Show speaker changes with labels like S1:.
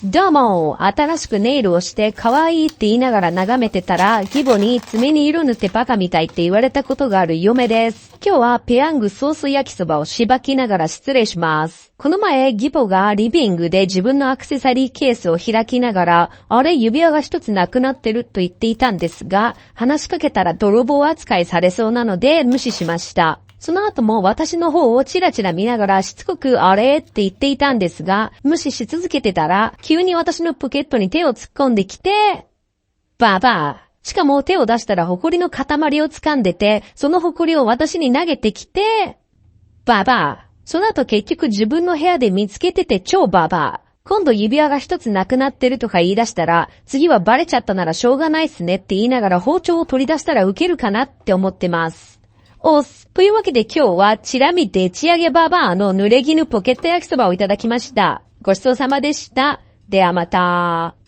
S1: どうも、新しくネイルをして可愛いって言いながら眺めてたら、義母に爪に色塗ってバカみたいって言われたことがある嫁です。今日はペヤングソース焼きそばをしばきながら失礼します。この前、義母がリビングで自分のアクセサリーケースを開きながら、あれ、指輪が一つなくなってると言っていたんですが、話しかけたら泥棒扱いされそうなので無視しました。その後も私の方をチラチラ見ながらしつこくあれって言っていたんですが、無視し続けてたら、急に私のポケットに手を突っ込んできて、ババア。しかも手を出したら埃の塊を掴んでて、その埃を私に投げてきて、ババア。その後結局自分の部屋で見つけてて超ババア。今度指輪が一つなくなってるとか言い出したら、次はバレちゃったならしょうがないっすねって言いながら包丁を取り出したらウケるかなって思ってます。というわけで今日はチラ見でち上げババアの濡れ衣ポケット焼きそばをいただきました。ごちそうさまでした。ではまた。